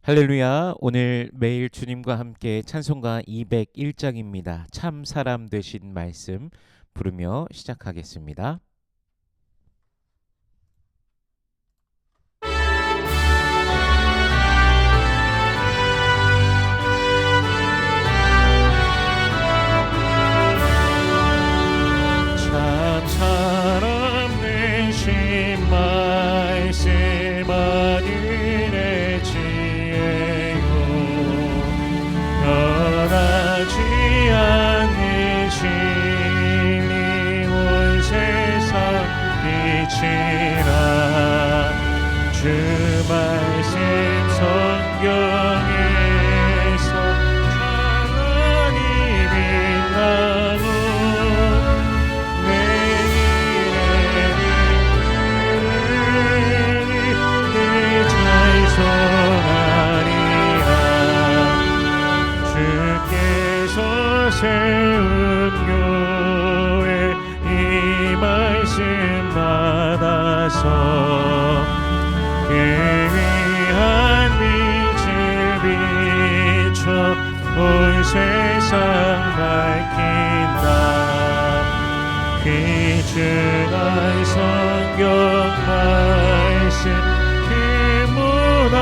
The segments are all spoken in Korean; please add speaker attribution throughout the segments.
Speaker 1: 할렐루야. 오늘 매일 주님과 함께 찬송가 201장입니다. 참 사람 되신 말씀 부르며 시작하겠습니다. 참 사람 되신 말씀 하늘의 지혜요 변하지 않는 진리 온 세상 빛이라 주 말씀 성경에서 찬란히 빛나고 세운 교회 이 말씀 받아서 그 위한 빛을 비춰 온 세상 밝힌다. 귀중한 성경 말씀 그보다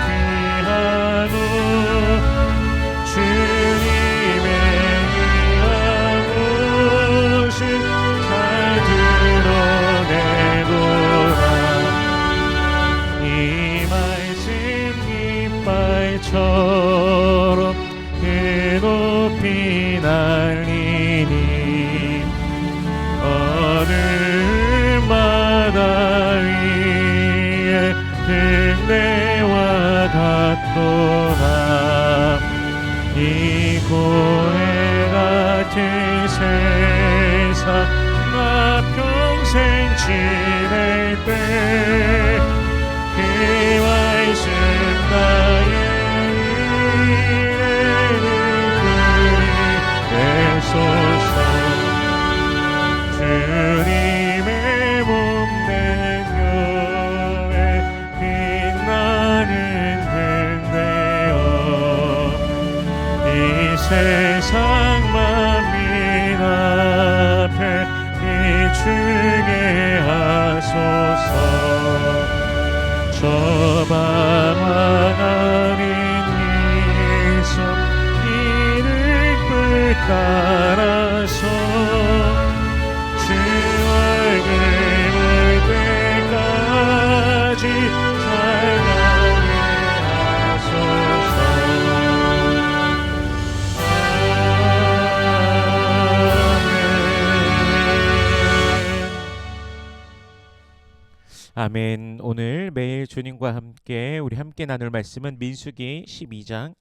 Speaker 1: 귀하노 주님의 잘 드러내보라. 이 말씀 깃발처럼 그 높이 날리니 어느 바다 위에 등대와 같도다. 이 고해 같은 세상 나 평생 지낼 때 그 말씀 나의 미래를 그리소서. 주님의 몸된 교회 빛나는 등대여 이 세상 만민 앞에 비추게 하소서. 저 방황하는 이성 이를 뿔 따라서 주 얼굴 볼 때까지 살게 하소서. 아멘. 오늘 매일 주님과 함께 우리 함께 나눌 말씀은 민수기 12장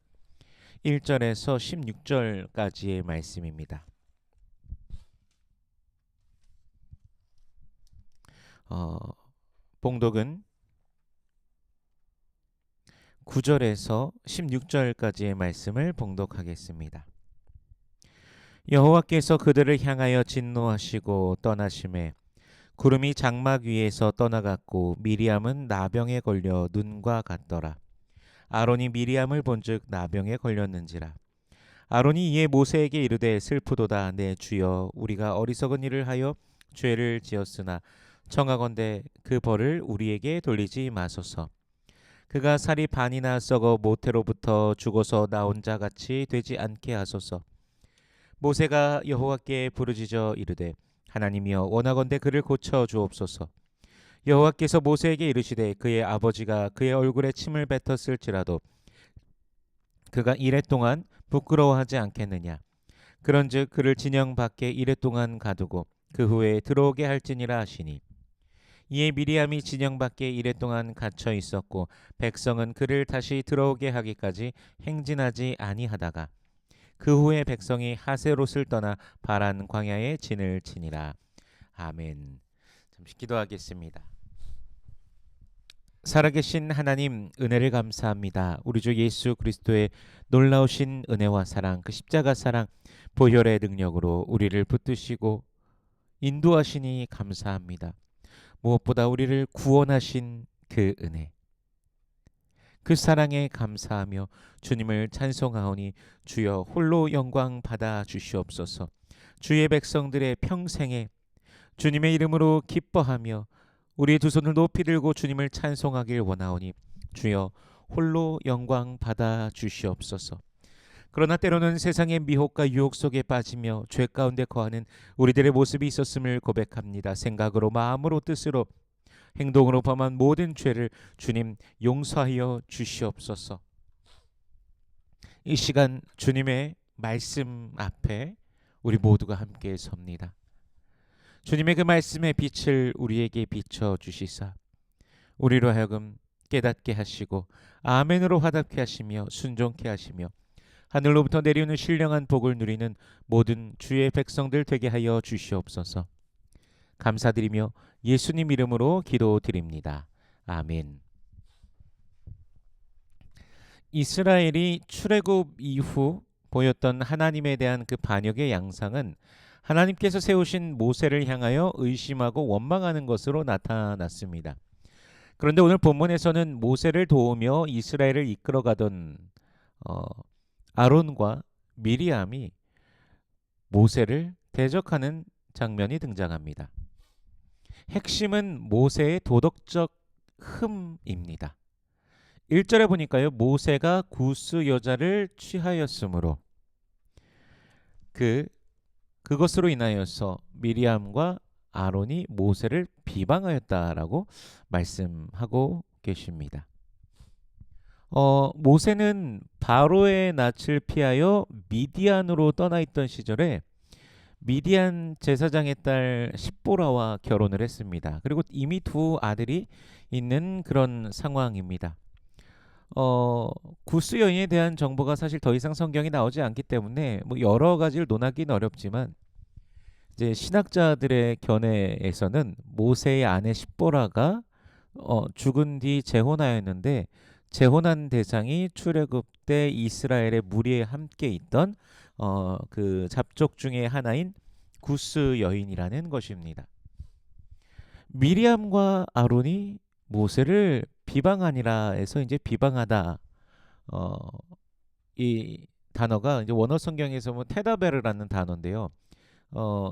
Speaker 1: 1절에서 16절까지의 말씀입니다. 봉독은 9절에서 16절까지의 말씀을 봉독하겠습니다. 여호와께서 그들을 향하여 진노하시고 떠나심에 구름이 장막 위에서 떠나갔고 미리암은 나병에 걸려 눈과 같더라. 아론이 미리암을 본즉 나병에 걸렸는지라. 아론이 이에 모세에게 이르되 슬프도다 내 주여 우리가 어리석은 일을 하여 죄를 지었으나 청하건대 그 벌을 우리에게 돌리지 마소서. 그가 살이 반이나 썩어 모태로부터 죽어서 나온 자 같이 되지 않게 하소서. 모세가 여호와께 부르짖어 이르되 하나님이여 원하건대 그를 고쳐 주옵소서. 여호와께서 모세에게 이르시되 그의 아버지가 그의 얼굴에 침을 뱉었을지라도 그가 이레 동안 부끄러워하지 않겠느냐. 그런즉 그를 진영 밖에 이레 동안 가두고 그 후에 들어오게 할지니라 하시니 이에 미리암이 진영 밖에 이레 동안 갇혀 있었고 백성은 그를 다시 들어오게 하기까지 행진하지 아니하다가 그 후에 백성이 하세롯을 떠나 바란 광야에 진을 치니라. 아멘. 잠시 기도하겠습니다. 살아계신 하나님 은혜를 감사합니다. 우리 주 예수 그리스도의 놀라우신 은혜와 사랑, 그 십자가 사랑, 보혈의 능력으로 우리를 붙드시고 인도하시니 감사합니다. 무엇보다 우리를 구원하신 그 은혜, 그 사랑에 감사하며 주님을 찬송하오니 주여 홀로 영광 받아 주시옵소서. 주의 백성들의 평생에 주님의 이름으로 기뻐하며 우리의 두 손을 높이 들고 주님을 찬송하길 원하오니 주여 홀로 영광 받아 주시옵소서. 그러나 때로는 세상의 미혹과 유혹 속에 빠지며 죄 가운데 거하는 우리들의 모습이 있었음을 고백합니다. 생각으로, 마음으로, 뜻으로, 행동으로 범한 모든 죄를 주님 용서하여 주시옵소서. 이 시간 주님의 말씀 앞에 우리 모두가 함께 섭니다. 주님의 그 말씀의 빛을 우리에게 비춰 주시사 우리로 하여금 깨닫게 하시고 아멘으로 화답케 하시며 순종케 하시며 하늘로부터 내려오는 신령한 복을 누리는 모든 주의 백성들 되게 하여 주시옵소서. 감사드리며 예수님 이름으로 기도드립니다. 아멘. 이스라엘이 출애굽 이후 보였던 하나님에 대한 그 반역의 양상은 하나님께서 세우신 모세를 향하여 의심하고 원망하는 것으로 나타났습니다. 그런데 오늘 본문에서는 모세를 도우며 이스라엘을 이끌어가던 아론과 미리암이 모세를 대적하는 장면이 등장합니다. 핵심은 모세의 도덕적 흠입니다. 1절에 보니까요. 모세가 구스 여자를 취하였으므로 그것으로 인하여서 미리암과 아론이 모세를 비방하였다라고 말씀하고 계십니다. 모세는 바로의 낯을 피하여 미디안으로 떠나 있던 시절에 미디안 제사장의 딸 십보라와 결혼을 했습니다. 그리고 이미 두 아들이 있는 그런 상황입니다. 구스 여인에 대한 정보가 사실 더 이상 성경이 나오지 않기 때문에 뭐 여러 가지를 논하기는 어렵지만 이제 신학자들의 견해에서는 모세의 아내 십보라가 죽은 뒤 재혼하였는데 재혼한 대상이 출애굽 때 이스라엘의 무리에 함께 있던 그 잡족 중에 하나인 구스 여인이라는 것입니다. 미리암과 아론이 모세를 비방하니라 해서 이제 비방하다 이 단어가 이제 원어 성경에서 뭐 테다베르라는 단어인데요.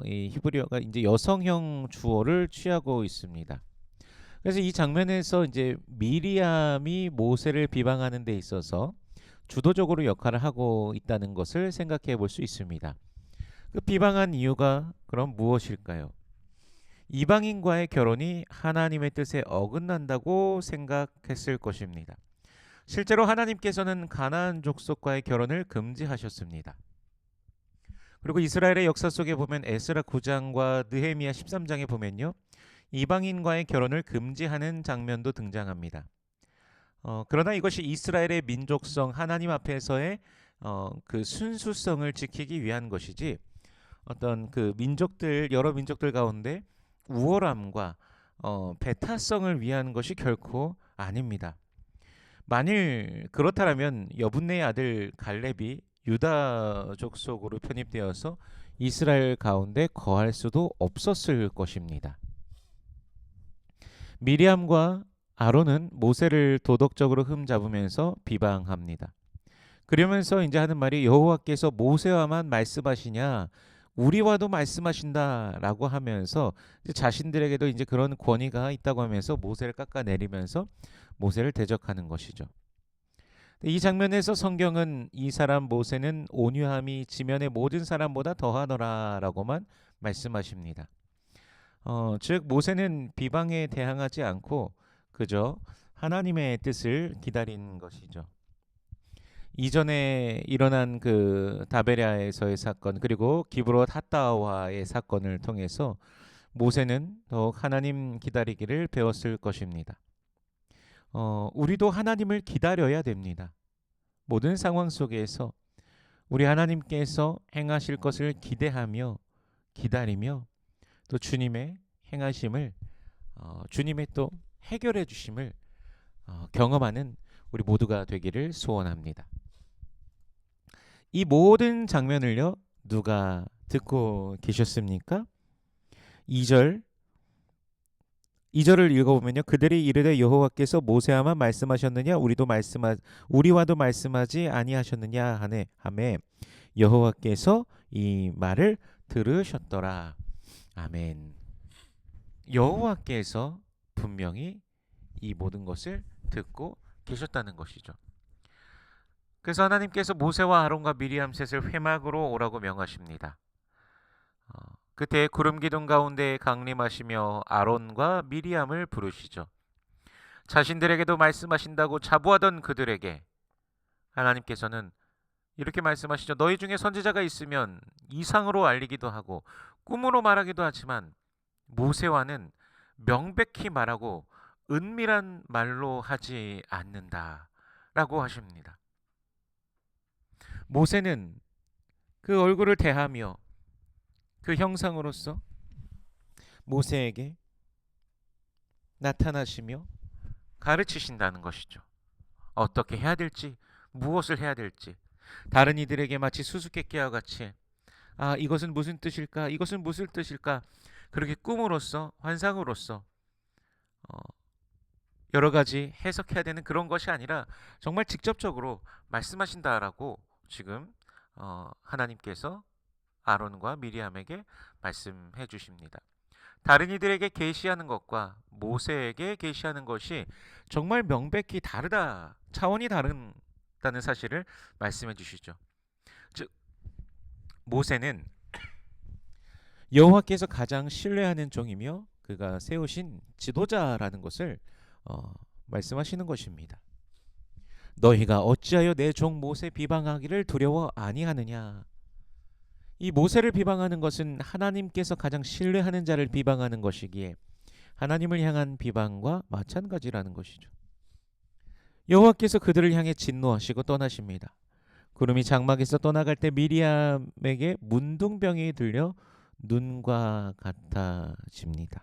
Speaker 1: 이 히브리어가 이제 여성형 주어를 취하고 있습니다. 그래서 이 장면에서 이제 미리암이 모세를 비방하는 데 있어서 주도적으로 역할을 하고 있다는 것을 생각해 볼 수 있습니다. 그 비방한 이유가 그럼 무엇일까요? 이방인과의 결혼이 하나님의 뜻에 어긋난다고 생각했을 것입니다. 실제로 하나님께서는 가나안 족속과의 결혼을 금지하셨습니다. 그리고 이스라엘의 역사 속에 보면 에스라 9장과 느헤미야 13장에 보면요. 이방인과의 결혼을 금지하는 장면도 등장합니다. 그러나 이것이 이스라엘의 민족성, 하나님 앞에서의 그 순수성을 지키기 위한 것이지 어떤 그 민족들, 여러 민족들 가운데 우월함과 배타성을 위한 것이 결코 아닙니다. 만일 그렇다면 여분네의 아들 갈렙이 유다 족속으로 편입되어서 이스라엘 가운데 거할 수도 없었을 것입니다. 미리암과 아론은 모세를 도덕적으로 흠잡으면서 비방합니다. 그러면서 이제 하는 말이 여호와께서 모세와만 말씀하시냐 우리와도 말씀하신다라고 하면서 이제 자신들에게도 이제 그런 권위가 있다고 하면서 모세를 깎아내리면서 모세를 대적하는 것이죠. 이 장면에서 성경은 이 사람 모세는 온유함이 지면의 모든 사람보다 더하더라라고만 말씀하십니다. 즉 모세는 비방에 대항하지 않고 그저 하나님의 뜻을 기다린 것이죠. 이전에 일어난 그 다베랴에서의 사건 그리고 기브롯 핫다와의 사건을 통해서 모세는 더욱 하나님 기다리기를 배웠을 것입니다. 우리도 하나님을 기다려야 됩니다. 모든 상황 속에서 우리 하나님께서 행하실 것을 기대하며 기다리며 또 주님의 행하심을 주님의 또 해결해 주심을 경험하는 우리 모두가 되기를 소원합니다. 이 모든 장면을요 누가 듣고 계셨습니까? 2절 2절을 읽어보면요. 그들이 이르되 여호와께서 모세와만 말씀하셨느냐 우리와도 말씀하지 아니하셨느냐 하매 여호와께서 이 말을 들으셨더라. 아멘. 여호와께서 분명히 이 모든 것을 듣고 계셨다는 것이죠. 그래서 하나님께서 모세와 아론과 미리암 셋을 회막으로 오라고 명하십니다. 그때 구름 기둥 가운데 강림하시며 아론과 미리암을 부르시죠. 자신들에게도 말씀하신다고 자부하던 그들에게 하나님께서는 이렇게 말씀하시죠. 너희 중에 선지자가 있으면 이상으로 알리기도 하고 꿈으로 말하기도 하지만 모세와는 명백히 말하고 은밀한 말로 하지 않는다 라고 하십니다. 모세는 그 얼굴을 대하며 그 형상으로서 모세에게 나타나시며 가르치신다는 것이죠. 어떻게 해야 될지, 무엇을 해야 될지. 다른 이들에게 마치 수수께끼와 같이 이것은 무슨 뜻일까? 이것은 무슨 뜻일까? 그렇게 꿈으로써 환상으로써 여러 가지 해석해야 되는 그런 것이 아니라 정말 직접적으로 말씀하신다라고 지금 하나님께서 아론과 미리암에게 말씀해 주십니다. 다른 이들에게 계시하는 것과 모세에게 계시하는 것이 정말 명백히 다르다, 차원이 다르다는 사실을 말씀해 주시죠. 즉 모세는 여호와께서 가장 신뢰하는 종이며 그가 세우신 지도자라는 것을 말씀하시는 것입니다. 너희가 어찌하여 내 종 모세 비방하기를 두려워 아니하느냐. 이 모세를 비방하는 것은 하나님께서 가장 신뢰하는 자를 비방하는 것이기에 하나님을 향한 비방과 마찬가지라는 것이죠. 여호와께서 그들을 향해 진노하시고 떠나십니다. 구름이 장막에서 떠나갈 때 미리암에게 문둥병이 들려 눈과 같아집니다.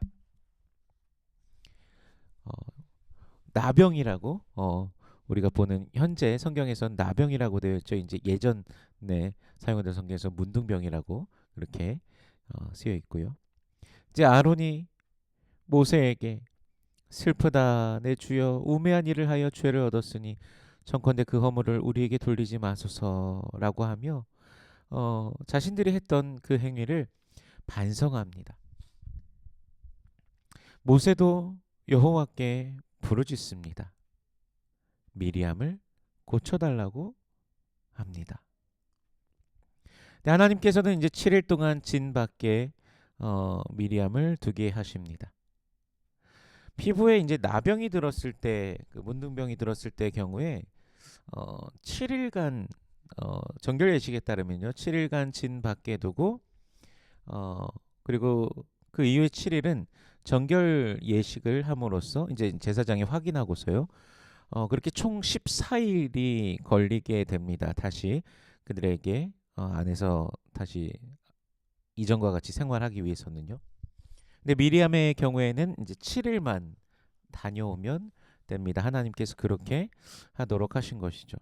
Speaker 1: 나병이라고 우리가 보는 현재 성경에선 나병이라고 되어 있죠. 이제 예전에 사용된 성경에서 문둥병이라고 그렇게 쓰여 있고요. 이제 아론이 모세에게 슬프다 내 주여 우매한 일을 하여 죄를 얻었으니 청컨대 그 허물을 우리에게 돌리지 마소서라고 하며 자신들이 했던 그 행위를 반성합니다. 모세도 여호와께 부르짖습니다. 미리암을 고쳐달라고 합니다. 하나님께서는 이제 7일 동안 진 밖에 미리암을 두게 하십니다. 피부에 이제 나병이 들었을 때, 그 문둥병이 들었을 때 경우에 7일간 정결 예식에 따르면요, 7일간 진 밖에 두고 그리고 그 이후에 7일은 정결 예식을 함으로써 이제 제사장이 확인하고서요. 그렇게 총 14일이 걸리게 됩니다. 다시 그들에게 안에서 다시 이전과 같이 생활하기 위해서는요. 근데 미리암의 경우에는 이제 7일만 다녀오면 됩니다. 하나님께서 그렇게 하도록 하신 것이죠.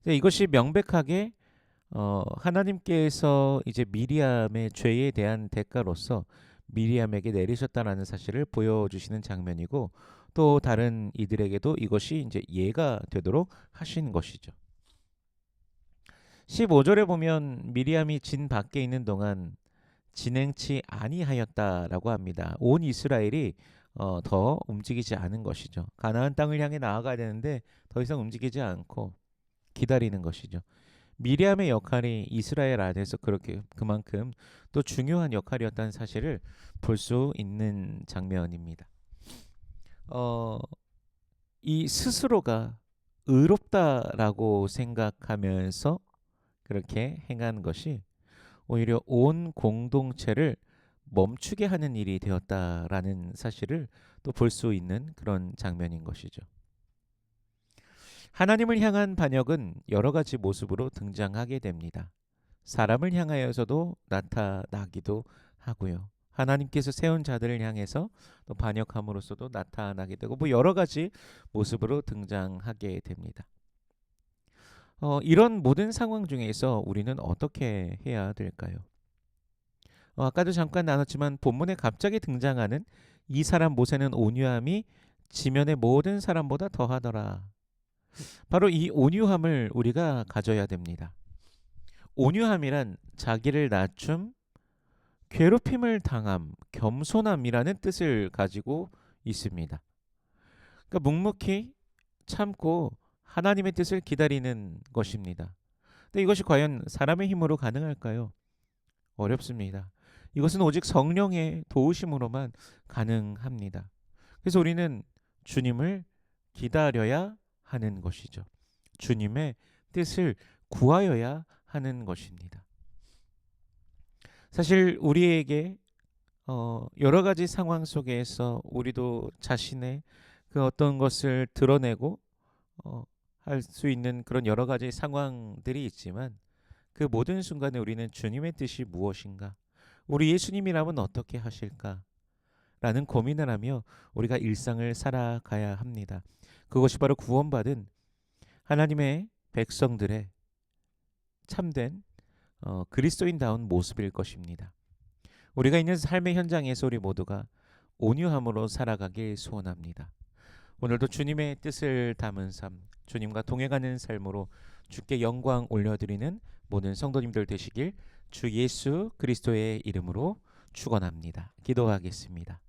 Speaker 1: 이것이 명백하게 하나님께서 이제 미리암의 죄에 대한 대가로서 미리암에게 내리셨다라는 사실을 보여주시는 장면이고 또 다른 이들에게도 이것이 이제 예가 되도록 하신 것이죠. 15절에 보면 미리암이 진 밖에 있는 동안 진행치 아니하였다라고 합니다. 온 이스라엘이 더 움직이지 않은 것이죠. 가나안 땅을 향해 나아가야 되는데 더 이상 움직이지 않고 기다리는 것이죠. 미리암의 역할이 이스라엘 안에서 그렇게 그만큼 또 중요한 역할이었다는 사실을 볼 수 있는 장면입니다. 이 스스로가 의롭다라고 생각하면서 그렇게 행한 것이 오히려 온 공동체를 멈추게 하는 일이 되었다라는 사실을 또 볼 수 있는 그런 장면인 것이죠. 하나님을 향한 반역은 여러 가지 모습으로 등장하게 됩니다. 사람을 향하여서도 나타나기도 하고요. 하나님께서 세운 자들을 향해서 또 반역함으로써도 나타나게 되고 뭐 여러 가지 모습으로 등장하게 됩니다. 이런 모든 상황 중에서 우리는 어떻게 해야 될까요? 아까도 잠깐 나눴지만 본문에 갑자기 등장하는 이 사람 모세는 온유함이 지면의 모든 사람보다 더하더라. 바로 이 온유함을 우리가 가져야 됩니다. 온유함이란 자기를 낮춤, 괴롭힘을 당함, 겸손함이라는 뜻을 가지고 있습니다. 그러니까 묵묵히 참고 하나님의 뜻을 기다리는 것입니다. 근데 이것이 과연 사람의 힘으로 가능할까요? 어렵습니다. 이것은 오직 성령의 도우심으로만 가능합니다. 그래서 우리는 주님을 기다려야 하는 것이죠. 주님의 뜻을 구하여야 하는 것입니다. 사실 우리에게 여러 가지 상황 속에서 우리도 자신의 그 어떤 것을 드러내고 할 수 있는 그런 여러 가지 상황들이 있지만 그 모든 순간에 우리는 주님의 뜻이 무엇인가? 우리 예수님이라면 어떻게 하실까? 라는 고민을 하며 우리가 일상을 살아가야 합니다. 그것이 바로 구원받은 하나님의 백성들의 참된 그리스도인다운 모습일 것입니다. 우리가 있는 삶의 현장에서 우리 모두가 온유함으로 살아가길 소원합니다. 오늘도 주님의 뜻을 담은 삶, 주님과 동행하는 삶으로 주께 영광 올려드리는 모든 성도님들 되시길 주 예수 그리스도의 이름으로 축원합니다. 기도하겠습니다.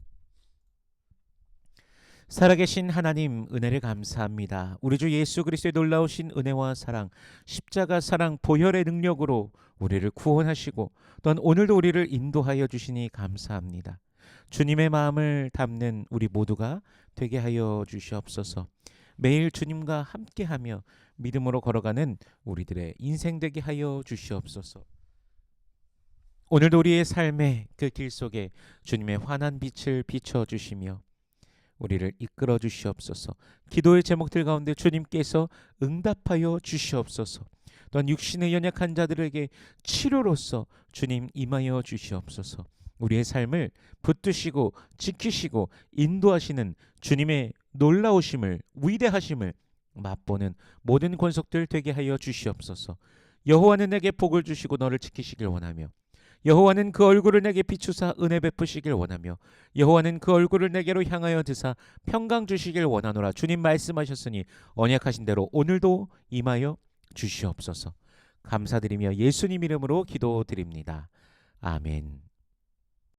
Speaker 1: 살아계신 하나님, 은혜를 감사합니다. 우리 주 예수 그리스도의 놀라우신 은혜와 사랑, 십자가 사랑 보혈의 능력으로 우리를 구원하시고 또한 오늘도 우리를 인도하여 주시니 감사합니다. 주님의 마음을 담는 우리 모두가 되게 하여 주시옵소서. 매일 주님과 함께하며 믿음으로 걸어가는 우리들의 인생 되게 하여 주시옵소서. 오늘도 우리의 삶의 그 길 속에 주님의 환한 빛을 비춰주시며 우리를 이끌어 주시옵소서. 기도의 제목들 가운데 주님께서 응답하여 주시옵소서. 또한 육신의 연약한 자들에게 치료로서 주님 임하여 주시옵소서. 우리의 삶을 붙드시고 지키시고 인도하시는 주님의 놀라우심을, 위대하심을 맛보는 모든 권속들 되게 하여 주시옵소서. 여호와는 내게 복을 주시고 너를 지키시길 원하며, 여호와는 그 얼굴을 내게 비추사 은혜 베푸시길 원하며, 여호와는 그 얼굴을 내게로 향하여 드사 평강 주시길 원하노라. 주님 말씀하셨으니 언약하신 대로 오늘도 임하여 주시옵소서. 감사드리며 예수님 이름으로 기도드립니다. 아멘.